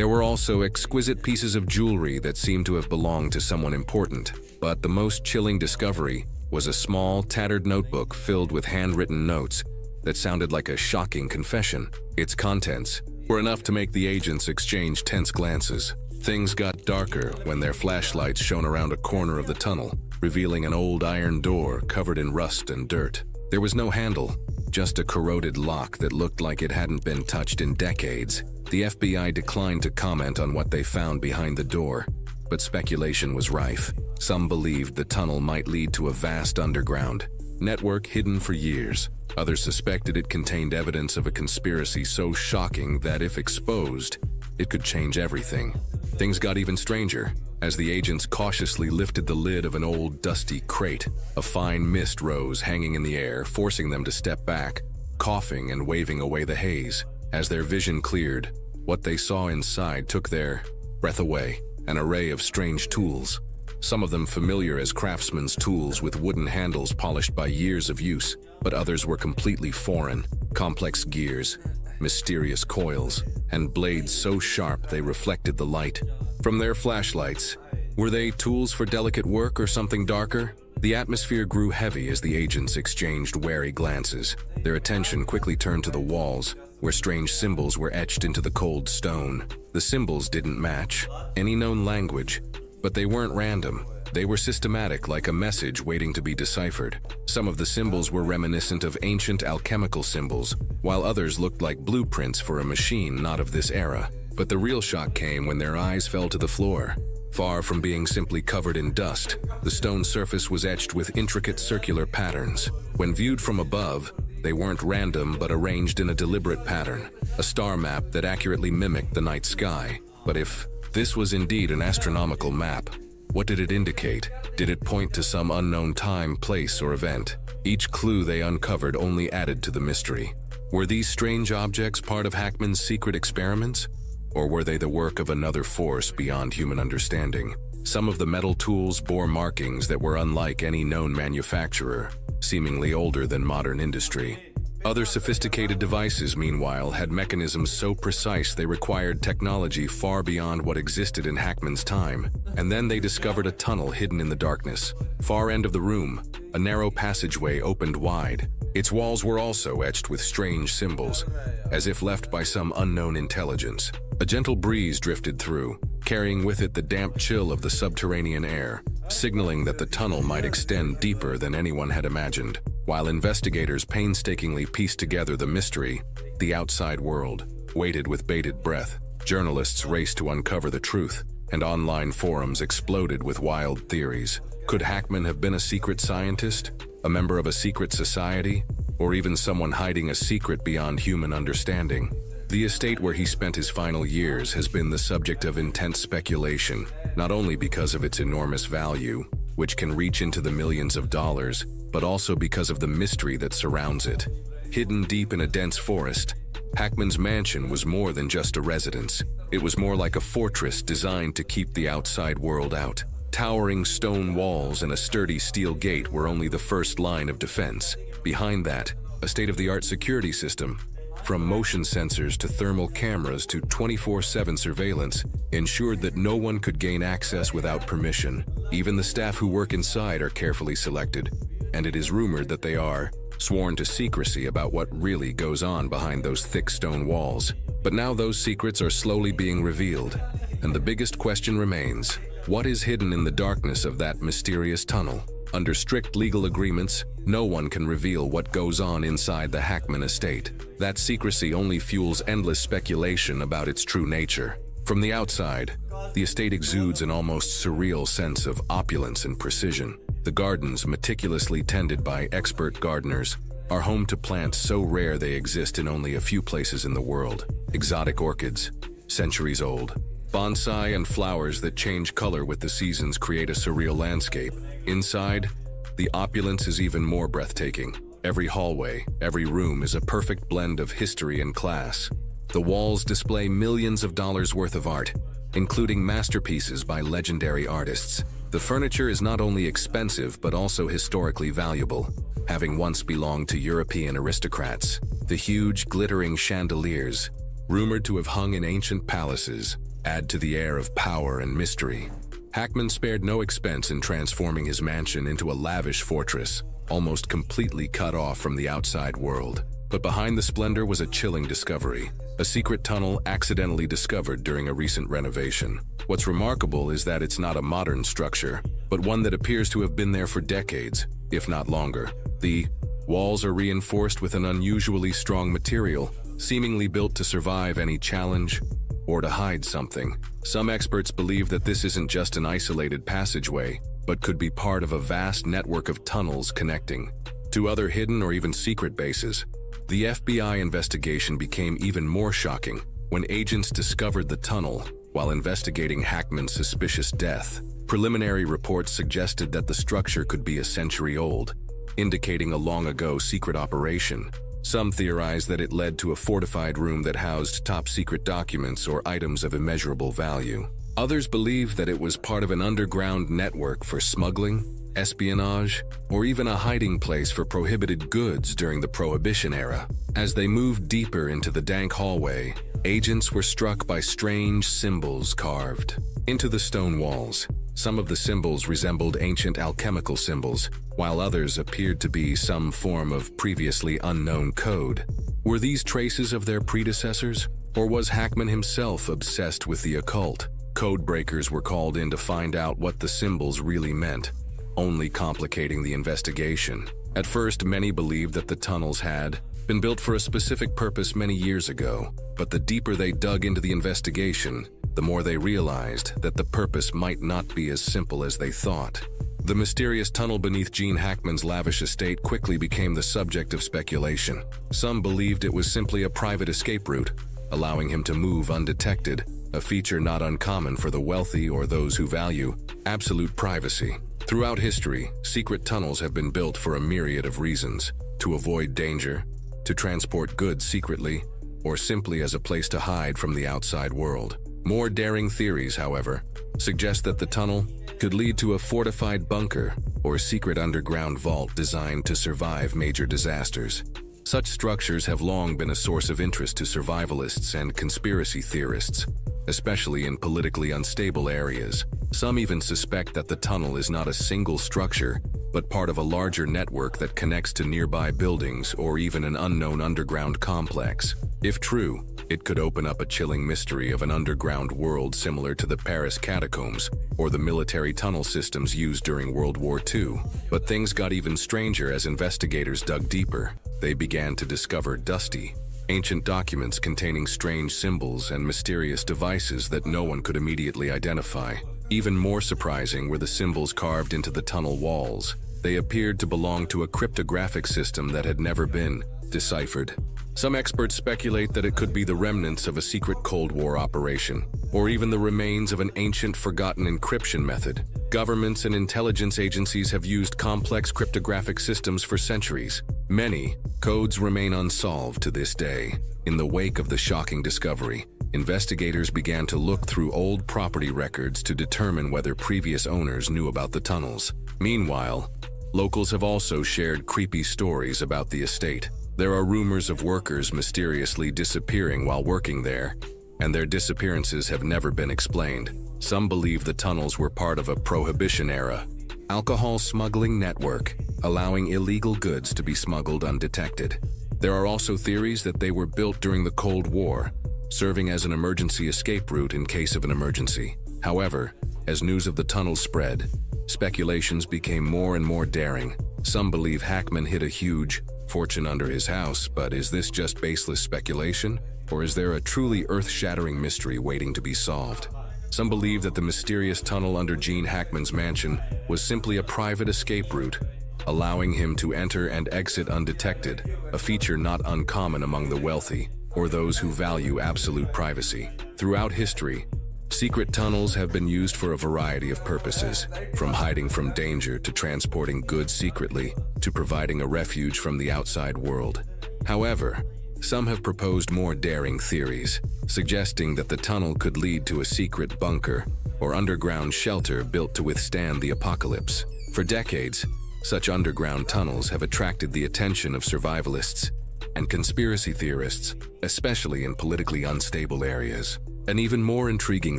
There were also exquisite pieces of jewelry that seemed to have belonged to someone important. But the most chilling discovery was a small, tattered notebook filled with handwritten notes that sounded like a shocking confession. Its contents were enough to make the agents exchange tense glances. Things got darker when their flashlights shone around a corner of the tunnel, revealing an old iron door covered in rust and dirt. There was no handle, just a corroded lock that looked like it hadn't been touched in decades. The FBI declined to comment on what they found behind the door, but speculation was rife. Some believed the tunnel might lead to a vast underground network hidden for years. Others suspected it contained evidence of a conspiracy so shocking that if exposed, it could change everything. Things got even stranger. As the agents cautiously lifted the lid of an old, dusty crate, a fine mist rose, hanging in the air, forcing them to step back, coughing and waving away the haze. As their vision cleared, what they saw inside took their breath away. An array of strange tools, some of them familiar as craftsmen's tools with wooden handles polished by years of use, but others were completely foreign. Complex gears, mysterious coils, and blades so sharp they reflected the light from their flashlights. Were they tools for delicate work or something darker? The atmosphere grew heavy as the agents exchanged wary glances. Their attention quickly turned to the walls, where strange symbols were etched into the cold stone. The symbols didn't match any known language, but they weren't random. They were systematic, like a message waiting to be deciphered. Some of the symbols were reminiscent of ancient alchemical symbols, while others looked like blueprints for a machine not of this era. But the real shock came when their eyes fell to the floor. Far from being simply covered in dust, the stone surface was etched with intricate circular patterns. When viewed from above, they weren't random but arranged in a deliberate pattern, a star map that accurately mimicked the night sky. But if this was indeed an astronomical map, what did it indicate? Did it point to some unknown time, place, or event? Each clue they uncovered only added to the mystery. Were these strange objects part of Hackman's secret experiments? Or were they the work of another force beyond human understanding? Some of the metal tools bore markings that were unlike any known manufacturer, seemingly older than modern industry. Other sophisticated devices, meanwhile, had mechanisms so precise they required technology far beyond what existed in Hackman's time. And then they discovered a tunnel hidden in the darkness. Far end of the room, a narrow passageway opened wide. Its walls were also etched with strange symbols, as if left by some unknown intelligence. A gentle breeze drifted through, carrying with it the damp chill of the subterranean air, signaling that the tunnel might extend deeper than anyone had imagined. While investigators painstakingly pieced together the mystery, the outside world waited with bated breath. Journalists raced to uncover the truth, and online forums exploded with wild theories. Could Hackman have been a secret scientist, a member of a secret society, or even someone hiding a secret beyond human understanding? The estate where he spent his final years has been the subject of intense speculation, not only because of its enormous value, which can reach into the millions of dollars, but also because of the mystery that surrounds it. Hidden deep in a dense forest, Hackman's mansion was more than just a residence. It was more like a fortress designed to keep the outside world out. Towering stone walls and a sturdy steel gate were only the first line of defense. Behind that, a state-of-the-art security system, from motion sensors to thermal cameras to 24/7 surveillance, ensured that no one could gain access without permission. Even the staff who work inside are carefully selected, and it is rumored that they are sworn to secrecy about what really goes on behind those thick stone walls. But now those secrets are slowly being revealed, and the biggest question remains: what is hidden in the darkness of that mysterious tunnel? Under strict legal agreements, no one can reveal what goes on inside the Hackman estate. That secrecy only fuels endless speculation about its true nature. From the outside, the estate exudes an almost surreal sense of opulence and precision. The gardens, meticulously tended by expert gardeners, are home to plants so rare they exist in only a few places in the world. Exotic orchids, centuries old, bonsai, and flowers that change color with the seasons create a surreal landscape. Inside, the opulence is even more breathtaking. Every hallway, every room is a perfect blend of history and class. The walls display millions of dollars worth of art, including masterpieces by legendary artists. The furniture is not only expensive but also historically valuable, having once belonged to European aristocrats. The huge, glittering chandeliers, rumored to have hung in ancient palaces, add to the air of power and mystery. Hackman spared no expense in transforming his mansion into a lavish fortress, almost completely cut off from the outside world. But behind the splendor was a chilling discovery, a secret tunnel accidentally discovered during a recent renovation. What's remarkable is that it's not a modern structure, but one that appears to have been there for decades, if not longer. The walls are reinforced with an unusually strong material, seemingly built to survive any challenge or to hide something. Some experts believe that this isn't just an isolated passageway, but could be part of a vast network of tunnels connecting to other hidden or even secret bases. The FBI investigation became even more shocking when agents discovered the tunnel while investigating Hackman's suspicious death. Preliminary reports suggested that the structure could be a century old, indicating a long-ago secret operation. Some theorize that it led to a fortified room that housed top-secret documents or items of immeasurable value. Others believe that it was part of an underground network for smuggling, espionage, or even a hiding place for prohibited goods during the Prohibition era. As they moved deeper into the dank hallway, agents were struck by strange symbols carved into the stone walls. Some of the symbols resembled ancient alchemical symbols, while others appeared to be some form of previously unknown code. Were these traces of their predecessors, or was Hackman himself obsessed with the occult? Code breakers were called in to find out what the symbols really meant, only complicating the investigation. At first, many believed that the tunnels had been built for a specific purpose many years ago, but the deeper they dug into the investigation, the more they realized that the purpose might not be as simple as they thought. The mysterious tunnel beneath Gene Hackman's lavish estate quickly became the subject of speculation. Some believed it was simply a private escape route, allowing him to move undetected, a feature not uncommon for the wealthy or those who value absolute privacy. Throughout history, secret tunnels have been built for a myriad of reasons: to avoid danger, to transport goods secretly, or simply as a place to hide from the outside world. More daring theories, however, suggest that the tunnel could lead to a fortified bunker or secret underground vault designed to survive major disasters. Such structures have long been a source of interest to survivalists and conspiracy theorists, especially in politically unstable areas. Some even suspect that the tunnel is not a single structure, but part of a larger network that connects to nearby buildings or even an unknown underground complex. If true, it could open up a chilling mystery of an underground world similar to the Paris catacombs or the military tunnel systems used during World War II. But things got even stranger as investigators dug deeper. They began to discover dusty, ancient documents containing strange symbols and mysterious devices that no one could immediately identify. Even more surprising were the symbols carved into the tunnel walls. They appeared to belong to a cryptographic system that had never been deciphered. Some experts speculate that it could be the remnants of a secret Cold War operation, or even the remains of an ancient forgotten encryption method. Governments and intelligence agencies have used complex cryptographic systems for centuries. Many codes remain unsolved to this day. In the wake of the shocking discovery, investigators began to look through old property records to determine whether previous owners knew about the tunnels. Meanwhile, locals have also shared creepy stories about the estate. There are rumors of workers mysteriously disappearing while working there, and their disappearances have never been explained. Some believe the tunnels were part of a Prohibition-era alcohol smuggling network, allowing illegal goods to be smuggled undetected. There are also theories that they were built during the Cold War, serving as an emergency escape route in case of an emergency. However, as news of the tunnels spread, speculations became more and more daring. Some believe Hackman hid a huge fortune under his house, but is this just baseless speculation? Or is there a truly earth-shattering mystery waiting to be solved? Some believe that the mysterious tunnel under Gene Hackman's mansion was simply a private escape route, allowing him to enter and exit undetected, a feature not uncommon among the wealthy or those who value absolute privacy. Throughout history, secret tunnels have been used for a variety of purposes, from hiding from danger to transporting goods secretly to providing a refuge from the outside world. However, some have proposed more daring theories, suggesting that the tunnel could lead to a secret bunker or underground shelter built to withstand the apocalypse. For decades, such underground tunnels have attracted the attention of survivalists, and conspiracy theorists, especially in politically unstable areas. An even more intriguing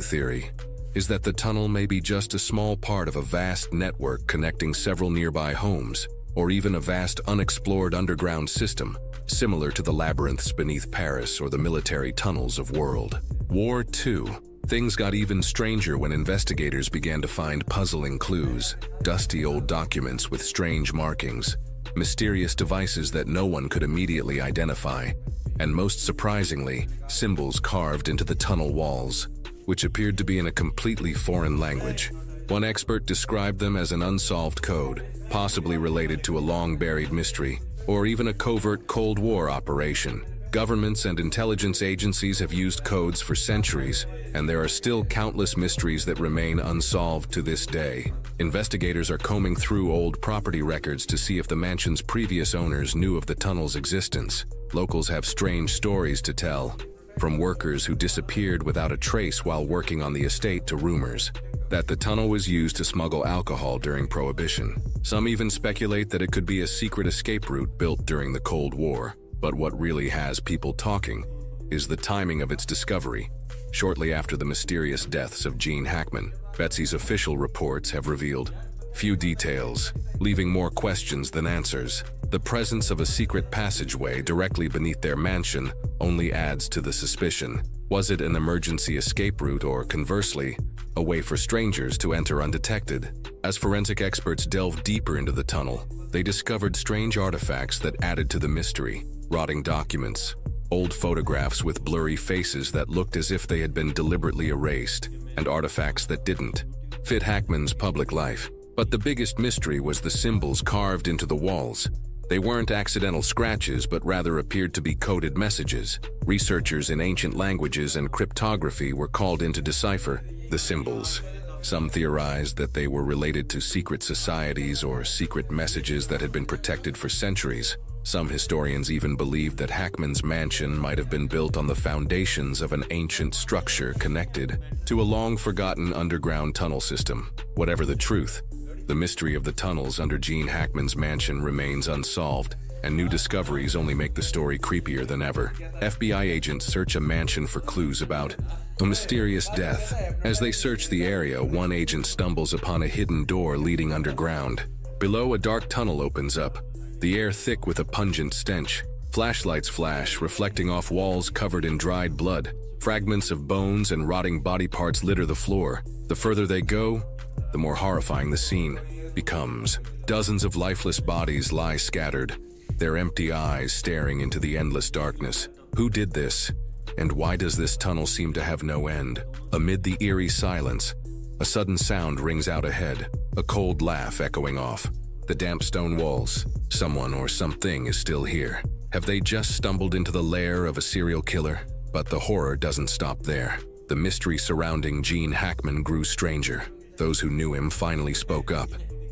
theory is that the tunnel may be just a small part of a vast network connecting several nearby homes, or even a vast unexplored underground system, similar to the labyrinths beneath Paris or the military tunnels of World War II. Things got even stranger when investigators began to find puzzling clues, dusty old documents with strange markings, mysterious devices that no one could immediately identify, and most surprisingly, symbols carved into the tunnel walls, which appeared to be in a completely foreign language. One expert described them as an unsolved code, possibly related to a long-buried mystery, or even a covert Cold War operation. Governments and intelligence agencies have used codes for centuries, and there are still countless mysteries that remain unsolved to this day. Investigators are combing through old property records to see if the mansion's previous owners knew of the tunnel's existence. Locals have strange stories to tell, from workers who disappeared without a trace while working on the estate to rumors that the tunnel was used to smuggle alcohol during Prohibition. Some even speculate that it could be a secret escape route built during the Cold War. But what really has people talking is the timing of its discovery. Shortly after the mysterious deaths of Gene Hackman, Betsy's official reports have revealed few details, leaving more questions than answers. The presence of a secret passageway directly beneath their mansion only adds to the suspicion. Was it an emergency escape route or, conversely, a way for strangers to enter undetected? As forensic experts delved deeper into the tunnel, they discovered strange artifacts that added to the mystery. Rotting documents, old photographs with blurry faces that looked as if they had been deliberately erased, and artifacts that didn't fit Hackman's public life. But the biggest mystery was the symbols carved into the walls. They weren't accidental scratches, but rather appeared to be coded messages. Researchers in ancient languages and cryptography were called in to decipher the symbols. Some theorized that they were related to secret societies or secret messages that had been protected for centuries. Some historians even believed that Hackman's mansion might have been built on the foundations of an ancient structure connected to a long-forgotten underground tunnel system. Whatever the truth, the mystery of the tunnels under Gene Hackman's mansion remains unsolved, and new discoveries only make the story creepier than ever. FBI agents search a mansion for clues about a mysterious death. As they search the area, one agent stumbles upon a hidden door leading underground. Below, a dark tunnel opens up, the air thick with a pungent stench. Flashlights flash, reflecting off walls covered in dried blood. Fragments of bones and rotting body parts litter the floor. The further they go, the more horrifying the scene becomes. Dozens of lifeless bodies lie scattered, their empty eyes staring into the endless darkness. Who did this? And why does this tunnel seem to have no end? Amid the eerie silence, a sudden sound rings out ahead, a cold laugh echoing off the damp stone walls. Someone or something is still here. Have they just stumbled into the lair of a serial killer? But the horror doesn't stop there. The mystery surrounding Gene Hackman grew stranger. Those who knew him finally spoke up.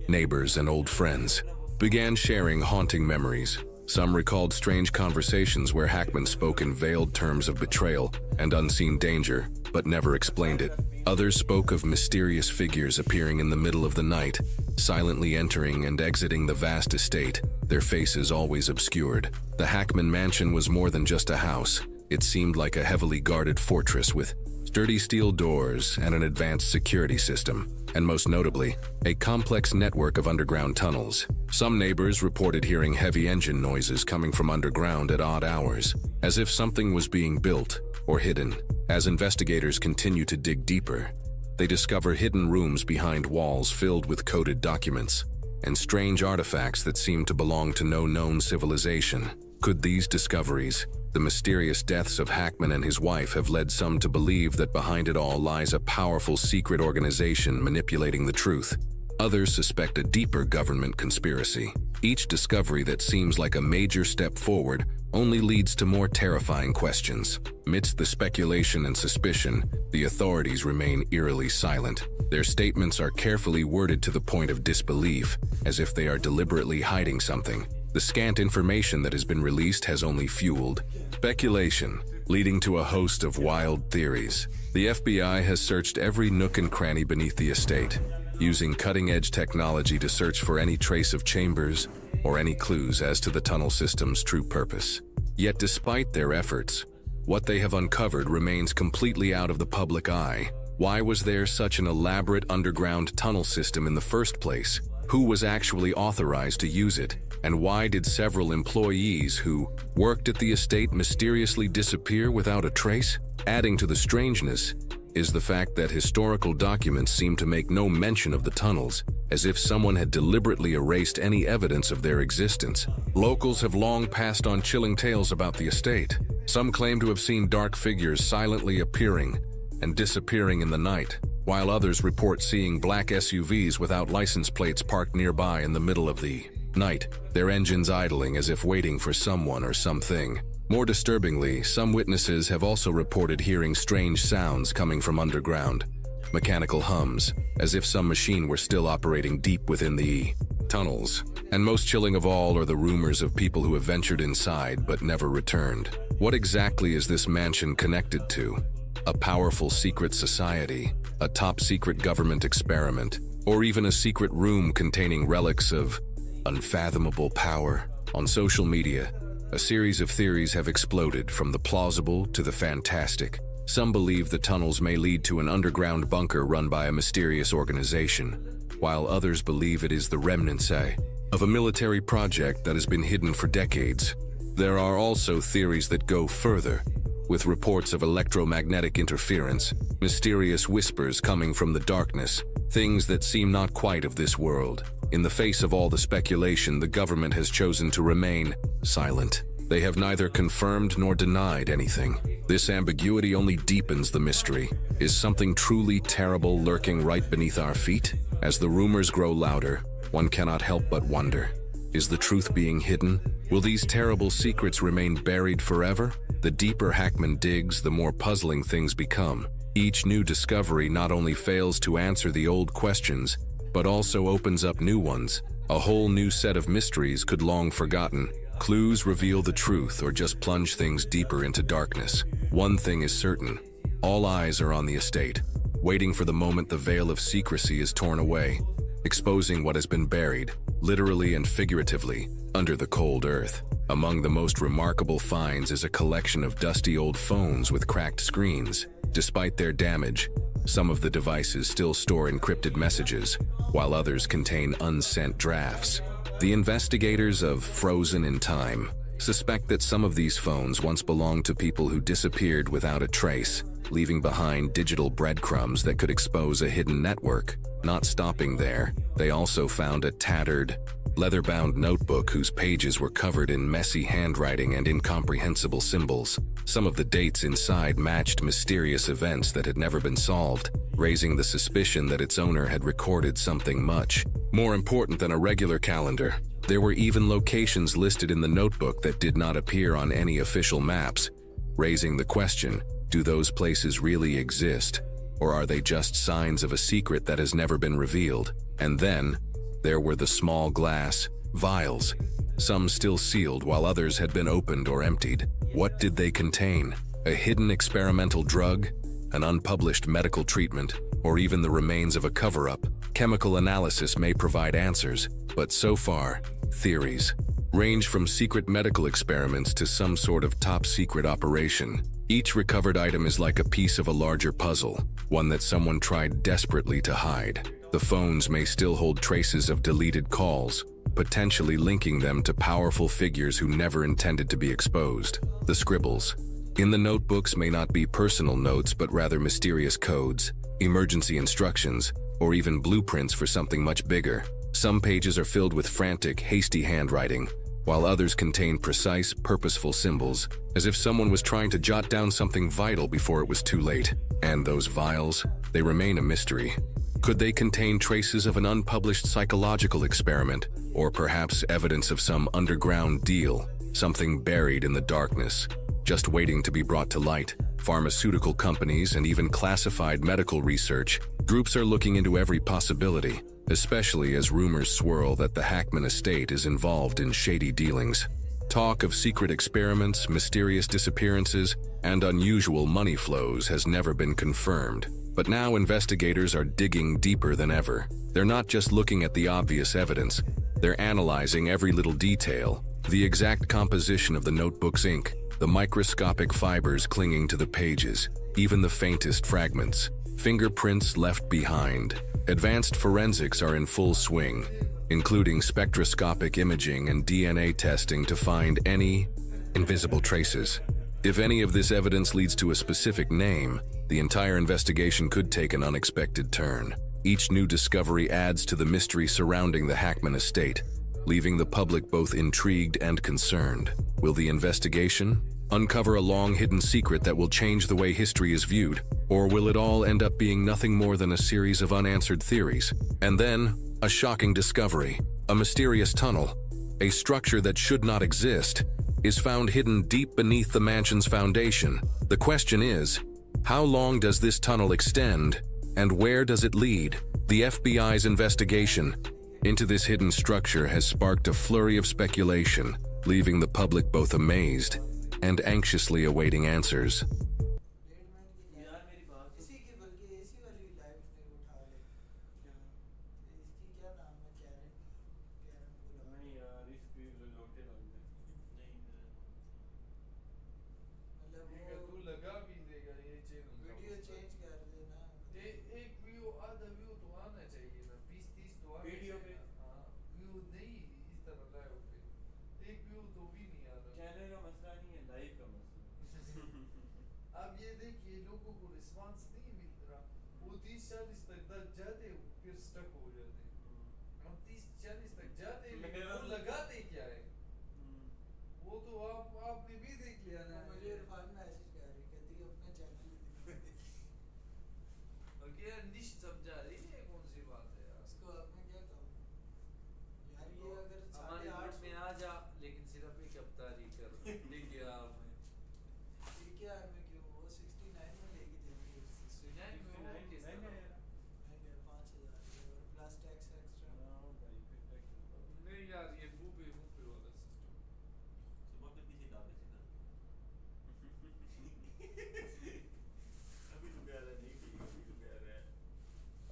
Neighbors and old friends began sharing haunting memories. Some recalled strange conversations where Hackman spoke in veiled terms of betrayal and unseen danger, but never explained it. Others spoke of mysterious figures appearing in the middle of the night, silently entering and exiting the vast estate, their faces always obscured. The Hackman mansion was more than just a house. It seemed like a heavily guarded fortress with sturdy steel doors and an advanced security system, and most notably, a complex network of underground tunnels. Some neighbors reported hearing heavy engine noises coming from underground at odd hours, as if something was being built or hidden. As investigators continue to dig deeper, they discover hidden rooms behind walls filled with coded documents and strange artifacts that seem to belong to no known civilization. Could these discoveries, the mysterious deaths of Hackman and his wife, have led some to believe that behind it all lies a powerful secret organization manipulating the truth? Others suspect a deeper government conspiracy. Each discovery that seems like a major step forward only leads to more terrifying questions. Amidst the speculation and suspicion, the authorities remain eerily silent. Their statements are carefully worded to the point of disbelief, as if they are deliberately hiding something. The scant information that has been released has only fueled speculation, leading to a host of wild theories. The FBI has searched every nook and cranny beneath the estate, using cutting-edge technology to search for any trace of chambers or any clues as to the tunnel system's true purpose. Yet despite their efforts, what they have uncovered remains completely out of the public eye. Why was there such an elaborate underground tunnel system in the first place? Who was actually authorized to use it? And why did several employees who worked at the estate mysteriously disappear without a trace? Adding to the strangeness is the fact that historical documents seem to make no mention of the tunnels, as if someone had deliberately erased any evidence of their existence. Locals have long passed on chilling tales about the estate. Some claim to have seen dark figures silently appearing and disappearing in the night, while others report seeing black SUVs without license plates parked nearby in the middle of the night, their engines idling as if waiting for someone or something. More disturbingly, some witnesses have also reported hearing strange sounds coming from underground, mechanical hums, as if some machine were still operating deep within the tunnels. And most chilling of all are the rumors of people who have ventured inside but never returned. What exactly is this mansion connected to? A powerful secret society, a top-secret government experiment, or even a secret room containing relics of unfathomable power? On social media, a series of theories have exploded, from the plausible to the fantastic. Some believe the tunnels may lead to an underground bunker run by a mysterious organization, while others believe it is the remnants of a military project that has been hidden for decades. There are also theories that go further, with reports of electromagnetic interference, mysterious whispers coming from the darkness, things that seem not quite of this world. In the face of all the speculation, the government has chosen to remain silent. They have neither confirmed nor denied anything. This ambiguity only deepens the mystery. Is something truly terrible lurking right beneath our feet? As the rumors grow louder, one cannot help but wonder, is the truth being hidden? Will these terrible secrets remain buried forever? The deeper Hackman digs, the more puzzling things become. Each new discovery not only fails to answer the old questions, but also opens up new ones. A whole new set of mysteries could long forgotten. Clues reveal the truth or just plunge things deeper into darkness. One thing is certain, all eyes are on the estate, waiting for the moment the veil of secrecy is torn away, exposing what has been buried, literally and figuratively, under the cold earth. Among the most remarkable finds is a collection of dusty old phones with cracked screens. Despite their damage, some of the devices still store encrypted messages, while others contain unsent drafts. The investigators of Frozen in Time suspect that some of these phones once belonged to people who disappeared without a trace, leaving behind digital breadcrumbs that could expose a hidden network. Not stopping there, they also found a tattered, leather-bound notebook whose pages were covered in messy handwriting and incomprehensible symbols. Some of the dates inside matched mysterious events that had never been solved, raising the suspicion that its owner had recorded something much more important than a regular calendar. There were even locations listed in the notebook that did not appear on any official maps, raising the question, do those places really exist, or are they just signs of a secret that has never been revealed? And then, there were the small glass vials, some still sealed while others had been opened or emptied. What did they contain? A hidden experimental drug? An unpublished medical treatment? Or even the remains of a cover-up? Chemical analysis may provide answers, but so far, theories range from secret medical experiments to some sort of top-secret operation. Each recovered item is like a piece of a larger puzzle, one that someone tried desperately to hide. The phones may still hold traces of deleted calls, potentially linking them to powerful figures who never intended to be exposed. The scribbles in the notebooks may not be personal notes, but rather mysterious codes, emergency instructions, or even blueprints for something much bigger. Some pages are filled with frantic, hasty handwriting, while others contain precise, purposeful symbols, as if someone was trying to jot down something vital before it was too late. And those vials, they remain a mystery. Could they contain traces of an unpublished psychological experiment, or perhaps evidence of some underground deal, something buried in the darkness, just waiting to be brought to light? Pharmaceutical companies and even classified medical research groups are looking into every possibility, especially as rumors swirl that the Hackman estate is involved in shady dealings. Talk of secret experiments, mysterious disappearances, and unusual money flows has never been confirmed. But now investigators are digging deeper than ever. They're not just looking at the obvious evidence, they're analyzing every little detail, the exact composition of the notebook's ink, the microscopic fibers clinging to the pages, even the faintest fragments, fingerprints left behind. Advanced forensics are in full swing, including spectroscopic imaging and DNA testing to find any invisible traces. If any of this evidence leads to a specific name, the entire investigation could take an unexpected turn. Each new discovery adds to the mystery surrounding the Hackman estate, leaving the public both intrigued and concerned. Will the investigation uncover a long-hidden secret that will change the way history is viewed, or will it all end up being nothing more than a series of unanswered theories? And then, a shocking discovery. A mysterious tunnel, a structure that should not exist, is found hidden deep beneath the mansion's foundation. The question is, how long does this tunnel extend, and where does it lead? The FBI's investigation into this hidden structure has sparked a flurry of speculation, leaving the public both amazed and anxiously awaiting answers.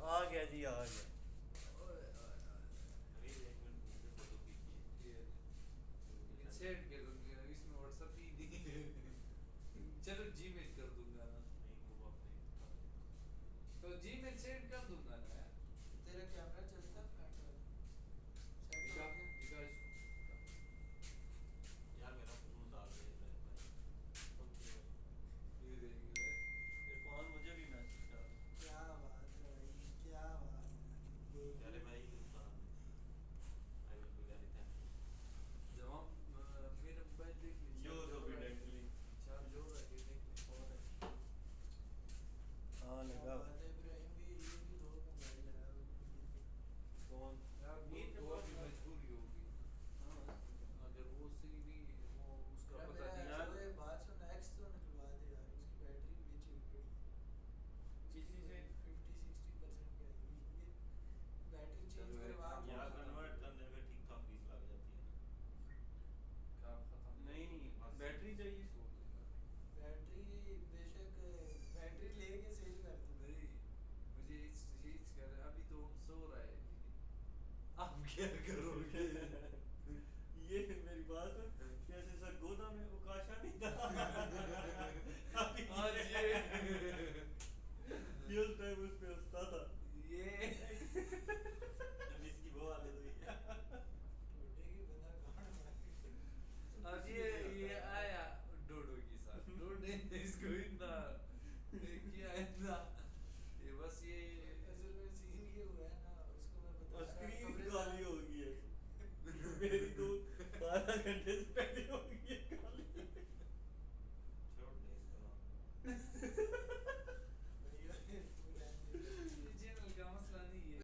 आ गया जी, आ गया। चलो Gmail कर दूंगा ना, तो Gmail send कर दूंगा ना यार। तेरा कैमरा चलता